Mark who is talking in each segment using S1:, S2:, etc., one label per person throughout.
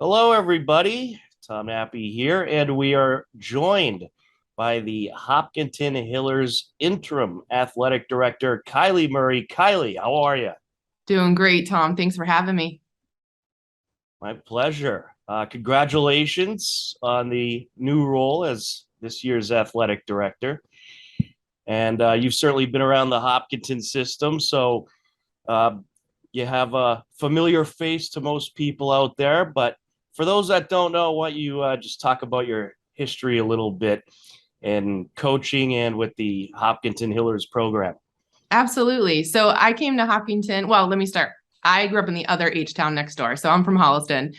S1: Hello, everybody. Tom Appy here, and we are joined by the Hopkinton Hillers Interim Athletic Director, Kiely Murray. Kiely, how are you?
S2: Doing great, Tom. Thanks for having me.
S1: My pleasure. Congratulations on the new role as this year's athletic director. And you've certainly been around the Hopkinton system, so uh, you have a familiar face to most people out there. But for those that don't know, what you just talk about your history a little bit in coaching and with the Hopkinton Hillers program.
S2: Absolutely. So I came to Hopkinton. Well, let me start. I grew up in the other H town next door. So I'm from Holliston.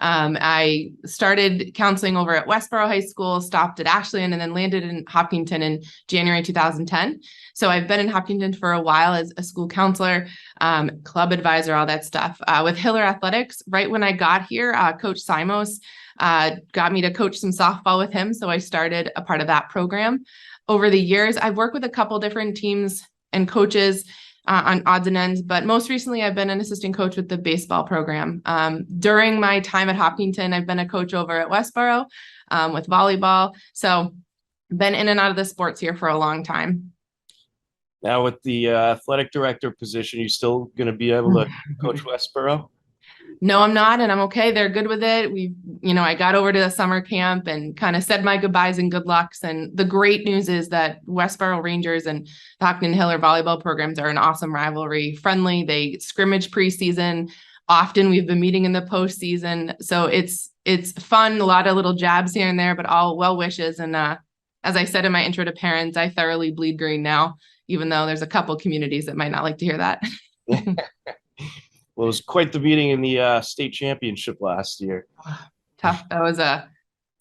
S2: I started counseling over at Westboro High School, stopped at Ashland, and then landed in Hopkinton in January 2010. So I've been in Hopkinton for a while as a school counselor, club advisor, all that stuff. With Hiller Athletics, right when I got here, Coach Simos got me to coach some softball with him. So I started a part of that program. Over the years, I've worked with a couple different teams and coaches on odds and ends. But most recently, I've been an assistant coach with the baseball program. During my time at Hopkinton, I've been a coach over at Westboro with volleyball. So been in and out of the sports here for a long time.
S1: Now, with the athletic director position, you still going to be able to coach Westboro?
S2: No, I'm not, and I'm okay. They're good with it. I got over to the summer camp and kind of said my goodbyes and good lucks. And the great news is that Westboro Rangers and the Hopkinton Hiller volleyball programs are an awesome rivalry, friendly. They scrimmage preseason. Often we've been meeting in the postseason, so it's fun. A lot of little jabs here and there, but all well wishes. And as I said in my intro to parents, I thoroughly bleed green now, even though there's a couple communities that might not like to hear that.
S1: Well, it was quite the meeting in the state championship last year.
S2: Tough. It's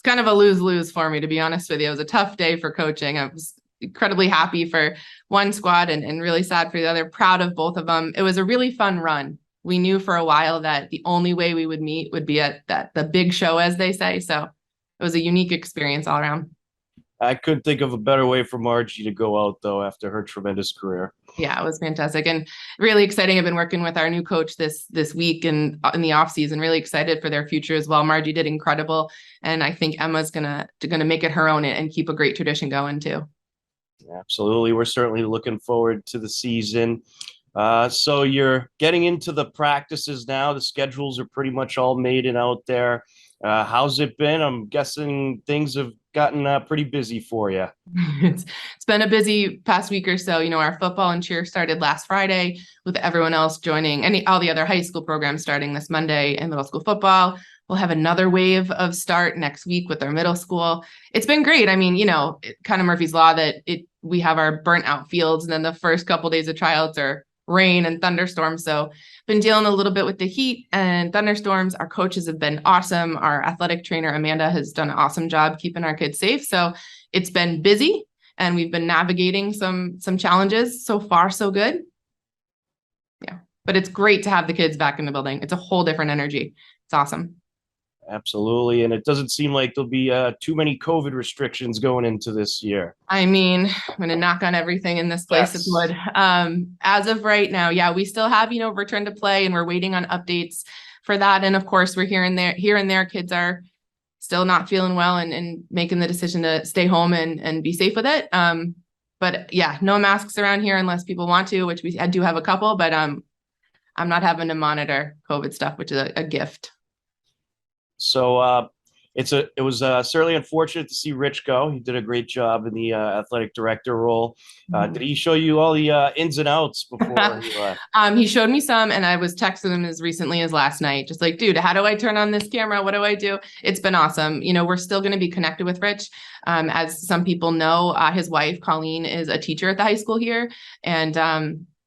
S2: kind of a lose-lose for me, to be honest with you. It was a tough day for coaching. I was incredibly happy for one squad and really sad for the other, proud of both of them. It was a really fun run. We knew for a while that the only way we would meet would be at the big show, as they say. So it was a unique experience all around.
S1: I couldn't think of a better way for Margie to go out, though, after her tremendous career.
S2: Yeah, it was fantastic and really exciting. I've been working with our new coach this week and in the off season. Really excited for their future as well. Margie did incredible, and I think Emma's gonna make it her own and keep a great tradition going too.
S1: Absolutely, we're certainly looking forward to the season. So you're getting into the practices now. The schedules are pretty much all made and out there. How's it been? I'm guessing things have gotten pretty busy for you.
S2: It's been a busy past week or so. Our football and cheer started last Friday with everyone else joining, and all the other high school programs starting this Monday, and middle school football. We'll have another wave of start next week with our middle school. It's been great. I mean, kind of Murphy's Law that we have our burnt out fields, and then the first couple of days of tryouts are rain and thunderstorms. So been dealing a little bit with the heat and thunderstorms. Our coaches have been awesome. Our athletic trainer, Amanda, has done an awesome job keeping our kids safe. So it's been busy and we've been navigating some challenges. So far, so good. Yeah, but it's great to have the kids back in the building. It's a whole different energy. It's awesome.
S1: Absolutely. And it doesn't seem like there'll be too many COVID restrictions going into this year.
S2: I mean, I'm going to knock on everything in this place if would. As of right now, yeah, we still have, return to play and we're waiting on updates for that. And of course, we're here and there, kids are still not feeling well and making the decision to stay home and be safe with it. But yeah, no masks around here unless people want to, which I do have a couple, but I'm not having to monitor COVID stuff, which is a gift.
S1: So it was certainly unfortunate to see Rich go. He did a great job in the athletic director role. Did he show you all the ins and outs before he left?
S2: He showed me some, and I was texting him as recently as last night, just like, dude, how do I turn on this camera? What do I do? It's been awesome. We're still going to be connected with Rich. As some people know, his wife, Colleen, is a teacher at the high school here, and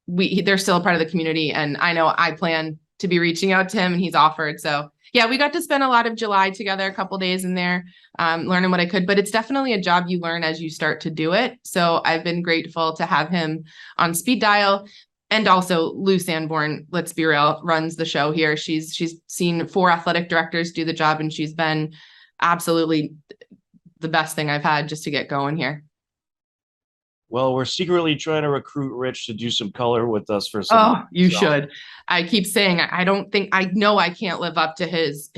S2: they're still a part of the community. And I know I plan to be reaching out to him, and he's offered. So yeah, we got to spend a lot of July together, a couple days in there, learning what I could, but it's definitely a job you learn as you start to do it. So I've been grateful to have him on speed dial. And also Lou Sanborn, let's be real, runs the show here. She's seen 4 athletic directors do the job, and she's been absolutely the best thing I've had just to get going here.
S1: Well, we're secretly trying to recruit Rich to do some color with us for some.
S2: Oh, you should. I keep saying I don't think I know I can't live up to his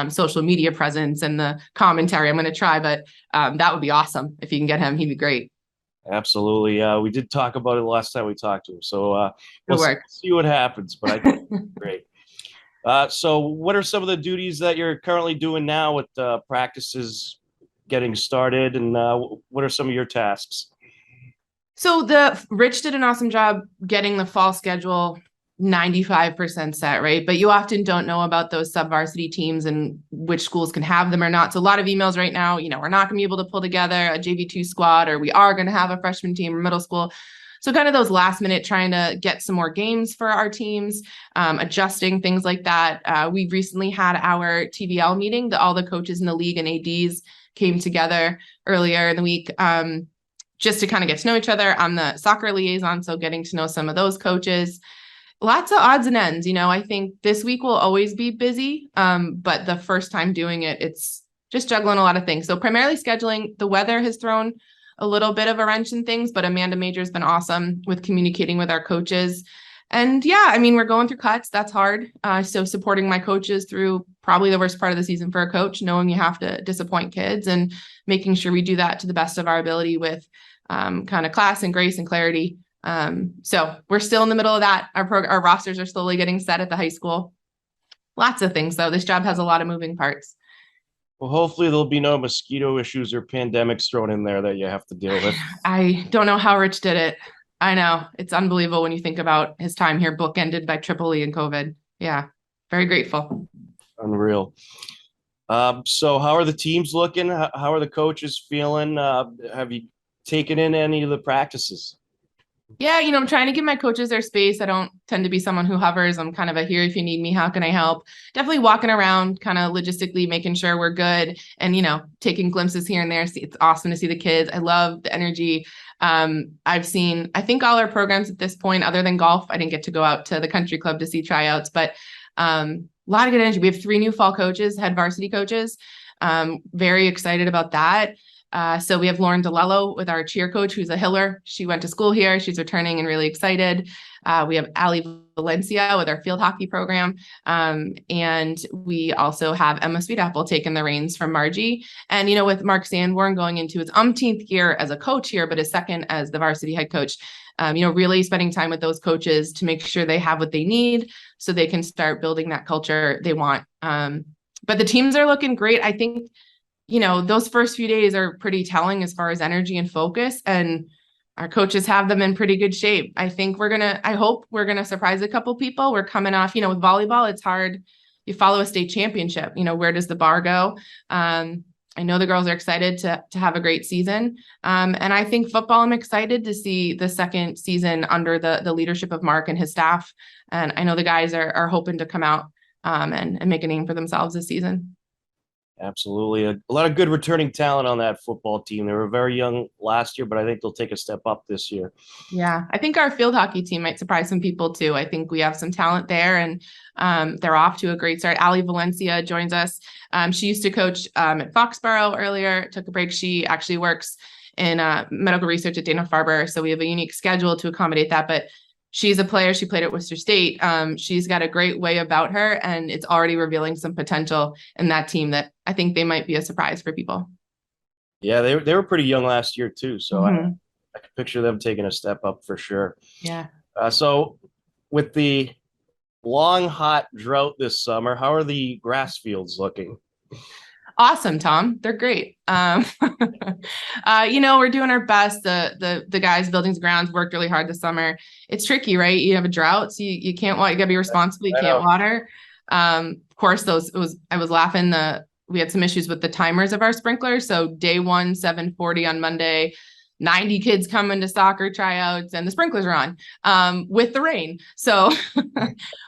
S2: social media presence and the commentary. I'm going to try, but that would be awesome if you can get him. He'd be great.
S1: Absolutely. We did talk about it the last time we talked to him. So
S2: Good
S1: we'll
S2: work.
S1: see what happens, but I think it's great. So what are some of the duties that you're currently doing now with practices getting started, and what are some of your tasks?
S2: So the Rich did an awesome job getting the fall schedule 95% set, right? But you often don't know about those sub-varsity teams and which schools can have them or not. So a lot of emails right now, we're not going to be able to pull together a JV2 squad, or we are going to have a freshman team or middle school. So kind of those last minute trying to get some more games for our teams, adjusting things like that. We recently had our TVL meeting. All the coaches in the league and ADs came together earlier in the week. Just to kind of get to know each other. I'm the soccer liaison, so getting to know some of those coaches. Lots of odds and ends. I think this week will always be busy, but the first time doing it, it's just juggling a lot of things. So primarily scheduling. The weather has thrown a little bit of a wrench in things, but Amanda Major's been awesome with communicating with our coaches. And yeah, I mean, we're going through cuts. That's hard. So supporting my coaches through probably the worst part of the season for a coach, knowing you have to disappoint kids and making sure we do that to the best of our ability with kind of class and grace and clarity. So we're still in the middle of that. Our rosters are slowly getting set at the high school. Lots of things, though. This job has a lot of moving parts.
S1: Well, hopefully there'll be no mosquito issues or pandemics thrown in there that you have to deal with.
S2: I don't know how Rich did it. I know. It's unbelievable when you think about his time here, bookended by Tripoli and COVID. Yeah, very grateful.
S1: Unreal. So how are the teams looking? How are the coaches feeling? Have you taken in any of the practices?
S2: Yeah, I'm trying to give my coaches their space. I don't tend to be someone who hovers. I'm kind of a here if you need me, how can I help? Definitely walking around, kind of logistically making sure we're good and, taking glimpses here and there. It's awesome to see the kids. I love the energy. I've seen, I think all our programs at this point, other than golf, I didn't get to go out to the country club to see tryouts, but a lot of good energy. We have 3 new fall coaches, head varsity coaches. Very excited about that. So we have Lauren DeLello with our cheer coach, who's a Hiller. She went to school here. She's returning and really excited. We have Ali Valencia with our field hockey program. And we also have Emma Sweetapple taking the reins from Margie. And, with Mark Sanborn going into his umpteenth year as a coach here, but his second as the varsity head coach, really spending time with those coaches to make sure they have what they need so they can start building that culture they want. But the teams are looking great. I think those first few days are pretty telling as far as energy and focus, and our coaches have them in pretty good shape. I hope we're going to surprise a couple people. We're coming off, with volleyball, it's hard. You follow a state championship, where does the bar go? I know the girls are excited to have a great season. And I think football, I'm excited to see the second season under the leadership of Mark and his staff. And I know the guys are hoping to come out and make a name for themselves this season.
S1: Absolutely. A lot of good returning talent on that football team. They were very young last year, but I think they'll take a step up this year.
S2: Yeah, I think our field hockey team might surprise some people too. I think we have some talent there, and they're off to a great start. Ali Valencia joins us. She used to coach at Foxborough earlier, took a break. She actually works in medical research at Dana-Farber, so we have a unique schedule to accommodate that. But she's a player. She played at Worcester State. She's got a great way about her, and it's already revealing some potential in that team that I think they might be a surprise for people.
S1: Yeah, they were pretty young last year too, so I could picture them taking a step up for sure.
S2: Yeah.
S1: So with the long, hot drought this summer, how are the grass fields looking?
S2: Awesome, Tom. They're great. We're doing our best. The guys, buildings, grounds worked really hard this summer. It's tricky, right? You have a drought, so you can't water. You gotta be responsible. You can't water. Of course, I was laughing. We had some issues with the timers of our sprinklers. So day 1, 7:40 on Monday, 90 kids coming to soccer tryouts, and the sprinklers are on with the rain. So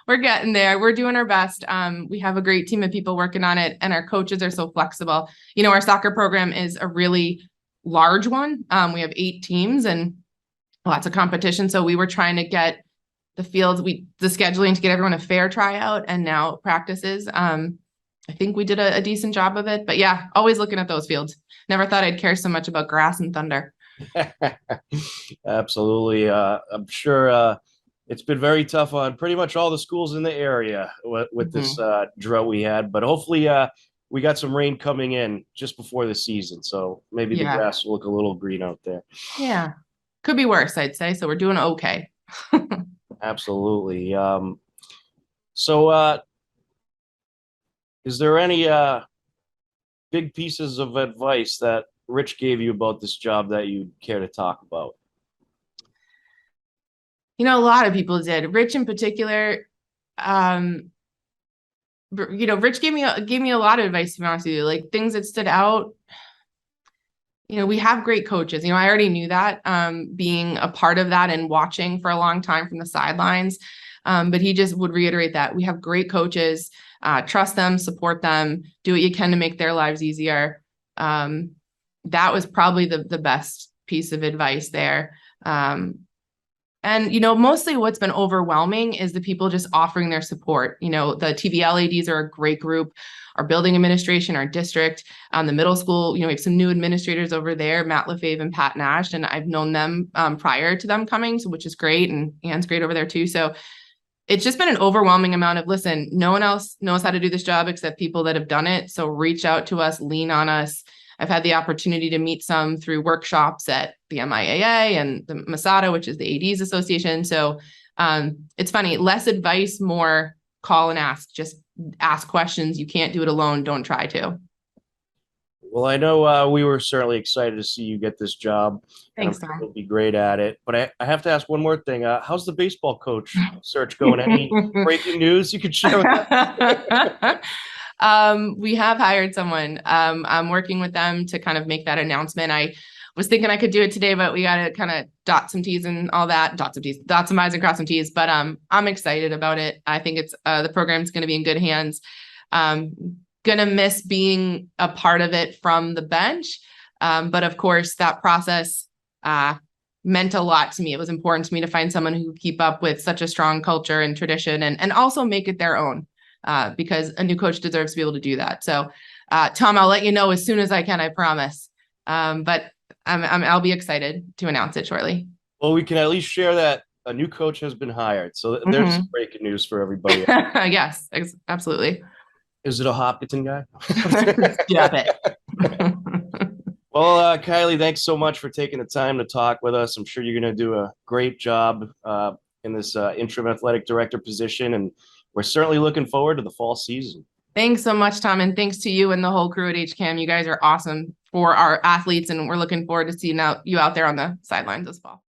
S2: we're getting there. We're doing our best. We have a great team of people working on it, and our coaches are so flexible. Our soccer program is a really large one. We have 8 teams and lots of competition. So we were trying to get the fields, the scheduling to get everyone a fair tryout and now practices. I think we did a decent job of it, but yeah, always looking at those fields. Never thought I'd care so much about grass and thunder.
S1: Absolutely. I'm sure it's been very tough on pretty much all the schools in the area with this
S2: Mhm.
S1: drought we had, but hopefully we got some rain coming in just before the season, so maybe the
S2: Yeah.
S1: grass will look a little green out there.
S2: Yeah. Could be worse, I'd say. So we're doing okay.
S1: Absolutely. So is there any big pieces of advice that Rich gave you about this job that you'd care to talk about?
S2: A lot of people did. Rich in particular, um, Rich gave me a lot of advice, to be honest with you, like things that stood out. We have great coaches. I already knew that, being a part of that and watching for a long time from the sidelines. But he just would reiterate that we have great coaches. Trust them, support them, do what you can to make their lives easier. That was probably the best piece of advice there. And mostly what's been overwhelming is the people just offering their support. The TVL ADs are a great group, our building administration, our district, the middle school. We have some new administrators over there, Matt LaFave and Pat Nash, and I've known them prior to them coming, so which is great, and Anne's great over there too. So it's just been an overwhelming amount of, listen, no one else knows how to do this job except people that have done it. So reach out to us, lean on us. I've had the opportunity to meet some through workshops at the MIAA and the Masada, which is the ADs Association. So it's funny, less advice, more call and ask, just ask questions. You can't do it alone. Don't try to.
S1: Well, I know we were certainly excited to see you get this job, and I'm
S2: Thanks,
S1: sure
S2: Tom.
S1: you'll be great at it. But I have to ask one more thing. How's the baseball coach search going? Any breaking news you could share with us?
S2: We have hired someone. I'm working with them to kind of make that announcement. I was thinking I could do it today, but we got to kind of dot some T's and all that, dot some I's and cross some T's. But I'm excited about it. I think it's the program's going to be in good hands. Gonna miss being a part of it from the bench, but of course that process meant a lot to me. It was important to me to find someone who could keep up with such a strong culture and tradition, and also make it their own. Because a new coach deserves to be able to do that. So, Tom, I'll let you know as soon as I can, I promise. But I'll be excited to announce it shortly.
S1: Well, we can at least share that a new coach has been hired. So there's some breaking news for everybody.
S2: Yes, absolutely.
S1: Is it a Hopkinton guy?
S2: Stop it.
S1: Well, Kiely, thanks so much for taking the time to talk with us. I'm sure you're going to do a great job in this interim athletic director position, and we're certainly looking forward to the fall season.
S2: Thanks so much, Tom, and thanks to you and the whole crew at HCAM. You guys are awesome for our athletes, and we're looking forward to seeing you out there on the sidelines this fall.